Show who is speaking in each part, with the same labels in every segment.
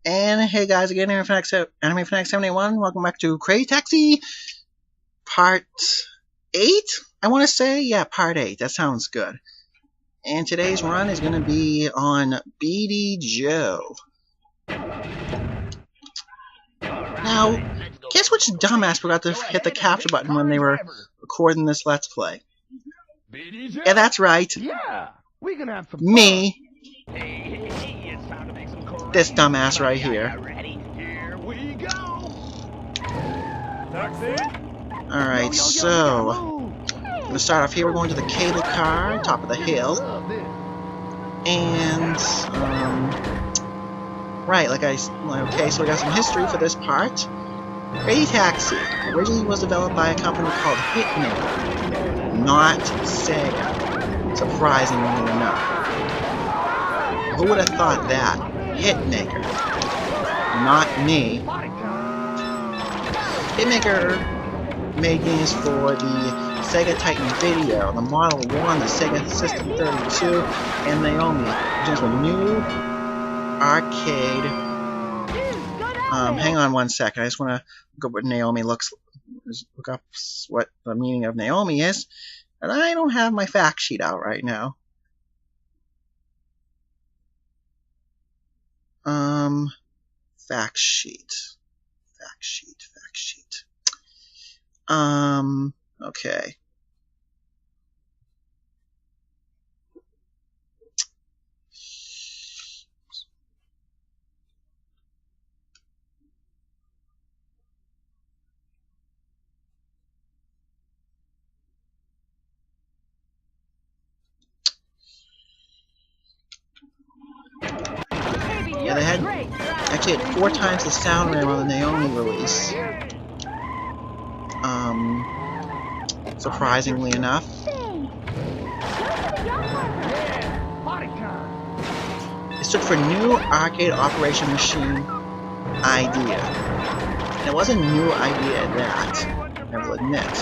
Speaker 1: And hey guys, again, Anime Fanatic 71. Welcome back to Crazy Taxi Part 8? I want to say, yeah, Part 8. That sounds good. And today's run is going to be on BD Joe. Now, guess which dumbass forgot to hit the capture button when they were recording this Let's Play? Yeah, that's right.
Speaker 2: Yeah, we can have some
Speaker 1: Me.
Speaker 2: Hey, it's time to make some
Speaker 1: This dumbass right here.
Speaker 2: Ready? Here we go. Taxi.
Speaker 1: Alright, so I'm going to start off here. We're going to the cable car, top of the hill. And, right, okay, so we got some history for this part. Crazy Taxi originally was developed by a company called Hitmaker, not Sega, surprisingly enough. Who would have thought that? Hitmaker, not me. Hitmaker made games for the Sega Titan Video, the Model 1, the Sega System 32, and Naomi, which is a new arcade. Hang on one second. I just want to look up what Naomi look up what the meaning of Naomi is, and I don't have my fact sheet out right now. Fact sheet. Okay. Yeah, they actually had 4 times the sound RAM on the Naomi release. Surprisingly enough. It stood for New Arcade Operation Machine Idea. And it was a new idea at that, I will admit.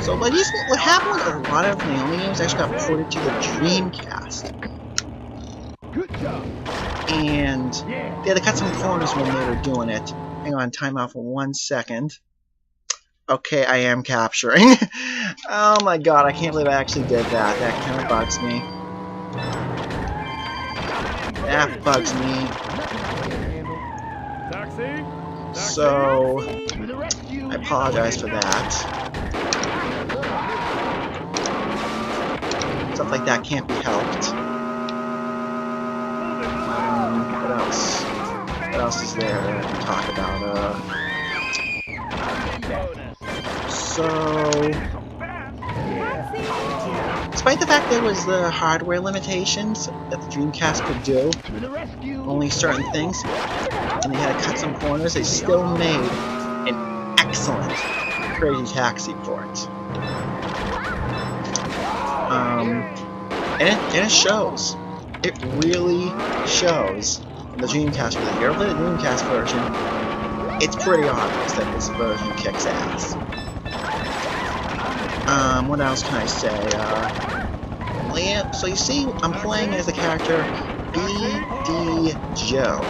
Speaker 1: So, but what happened was a lot of Naomi games actually got ported to the Dreamcast. And they had to cut some corners when they were doing it. Hang on, time out for 1 second. Okay, I am capturing. Oh my god, I can't believe I actually did that. That kind of bugs me. That bugs me. So, I apologize for that. Stuff like that can't be helped. What else? What else is there to talk about? So, despite the fact there was the hardware limitations that the Dreamcast could do, only certain things, and they had to cut some corners, they still made an excellent Crazy Taxi port. And it shows. It really shows in the Dreamcast version. If you ever play the Dreamcast version, it's pretty obvious that this version kicks ass. What else can I say? Well, yeah, so you see, I'm playing as the character BD Joe.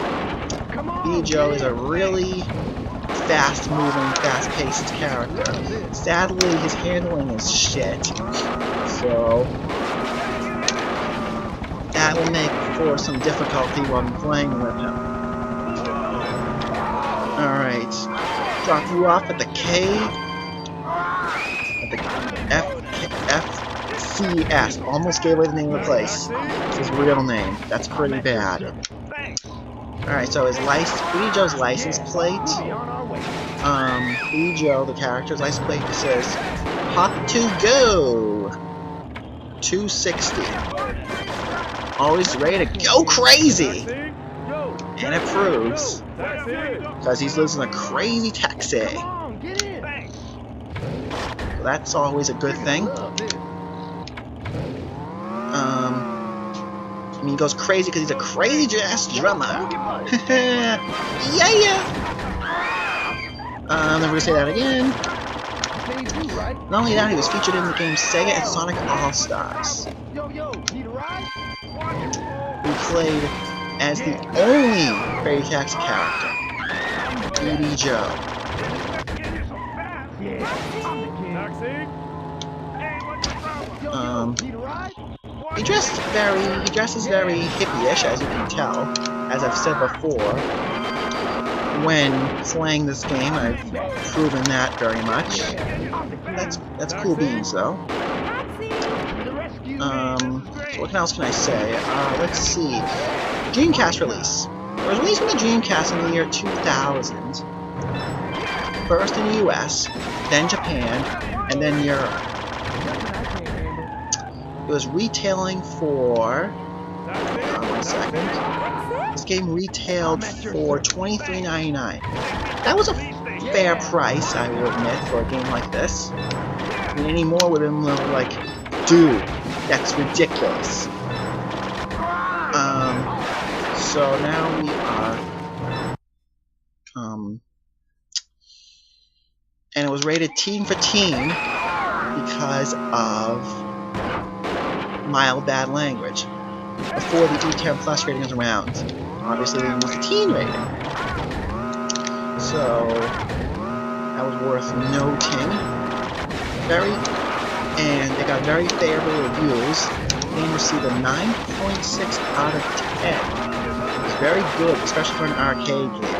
Speaker 1: BD Joe is a really fast-moving, fast-paced character. Sadly, his handling is shit. So that will make for some difficulty while I'm playing with him. Alright. Drop you off at the FCS. Almost gave away the name of the place. It's his real name. That's pretty bad. Alright, so his BD Joe's license plate. BD Joe, the character's license plate, says Hop to Go 260. Always ready to go crazy! And it proves, because he lives in a crazy taxi. So that's always a good thing. I mean, he goes crazy because he's a crazy jazz drummer. Yeah! I'm never gonna say that again. Not only that, he was featured in the game Sega and Sonic All-Stars. We played as the only Crazy Taxi character, BD Joe. He dresses very hippie-ish, as you can tell. As I've said before, when playing this game, I've proven that very much. That's cool beans, though. So what else can I say? Let's see. Dreamcast release. It was released on the Dreamcast in the year 2000. First in the US, then Japan, and then Europe. It was retailing for... one second. This game retailed for $23.99. That was a fair price, I will admit, for a game like this. I mean, any more would have been like, dude, that's ridiculous. So now we are... and it was rated teen for teen because of mild bad language. Before the E10 Plus rating was around. Obviously they used a teen rating. So that was worth noting. And they got very favorable reviews. They received a 9.6 out of 10. It's very good, especially for an arcade game.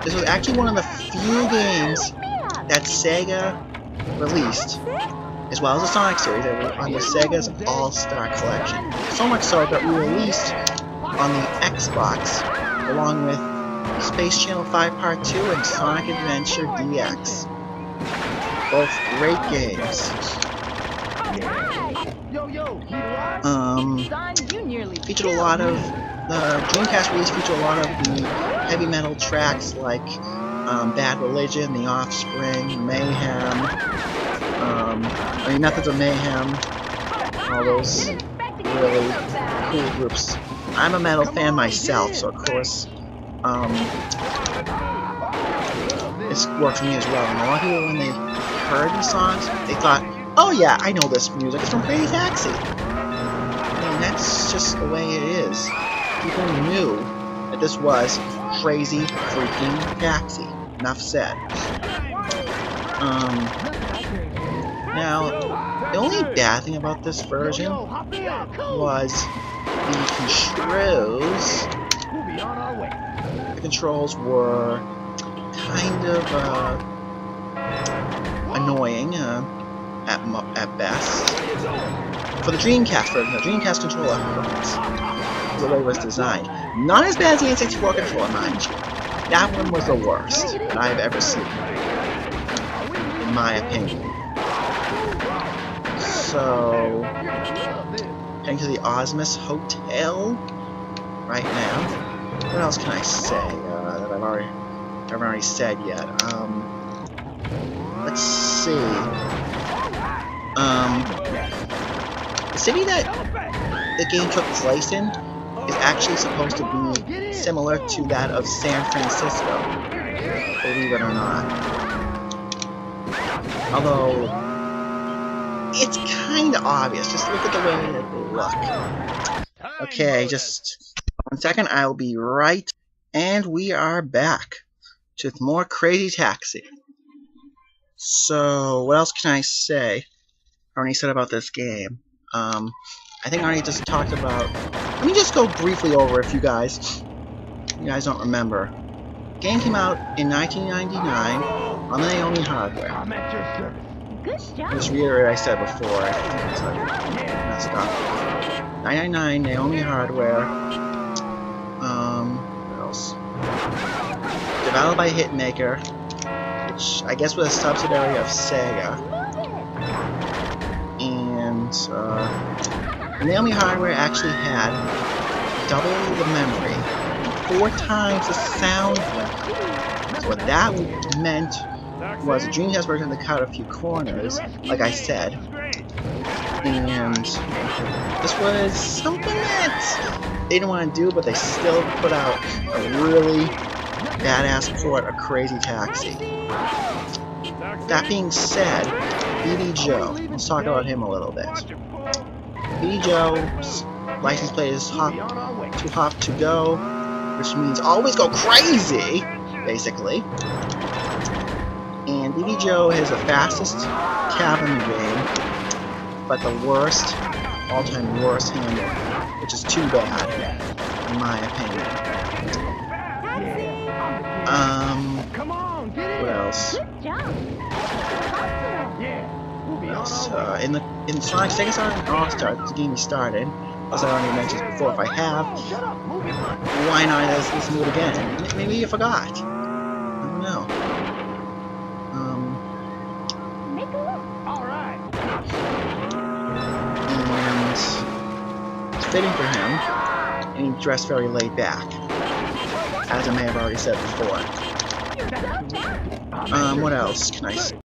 Speaker 1: This was actually one of the few games that Sega released, as well as the Sonic series, that were on the Sega's All-Star Collection. So much so that we released on the Xbox, along with Space Channel 5 Part 2 and Sonic Adventure DX. Both great games. Featured a lot of... The Dreamcast release featured a lot of the heavy metal tracks like Bad Religion, The Offspring, Mayhem, Methods of Mayhem, all those really cool groups. I'm a metal fan myself, so of course, this worked for me as well. And a lot of people, when they heard these songs, they thought, oh yeah, I know this music, it's from Crazy Taxi. I mean, that's just the way it is. People knew that this was Crazy Freaking Taxi. Enough said. Now, the only bad thing about this version was the controls. The controls were kind of annoying at best. For the Dreamcast version, the Dreamcast controller the way it was designed. Not as bad as the N64 controller, mind you. That one was the worst that I've ever seen, in my opinion. So, heading to the Osmus Hotel right now. What else can I say that I've already said yet? Let's see. The city that the game took place in is actually supposed to be similar to that of San Francisco, believe it or not. Although, it's kind of obvious. Just look at the way that they look. Okay, just 1 second, I'll be right. And we are back with more Crazy Taxi. So, what else can I say? I already said about this game. I think I already just talked about... Let me just go briefly over if you guys don't remember. The game came out in 1999 on the Naomi hardware. Just reiterate what I said before. I messed up. 1999 Naomi hardware. What else? Developed by Hitmaker, which I guess was a subsidiary of Sega. And the Naomi hardware actually had double the memory, 4 times the sound length. So what that meant was the Dreamcast version that cut a few corners, like I said. And this was something that they didn't want to do, but they still put out a really badass port of Crazy Taxi. That being said, BD Joe, let's talk about him a little bit. BD Joe's license plate is
Speaker 2: We'll be on our way.
Speaker 1: too hot to go, which means always go crazy, basically. And BD Joe has the fastest cab in the game, but the worst, all-time worst handle, which is too bad, in my opinion.
Speaker 2: Come on, get in.
Speaker 1: What else?
Speaker 2: Yeah. We'll be on
Speaker 1: Yes,
Speaker 2: our way.
Speaker 1: in Sonic Sega Sonic All-Star, the game we started, as I already mentioned before, if I have,
Speaker 2: Shut up, move your butt.
Speaker 1: why not listen to it again? Maybe you forgot. I don't know.
Speaker 2: All right.
Speaker 1: And it's fitting for him, and he dressed very laid back, as I may have already said before. What else can I say?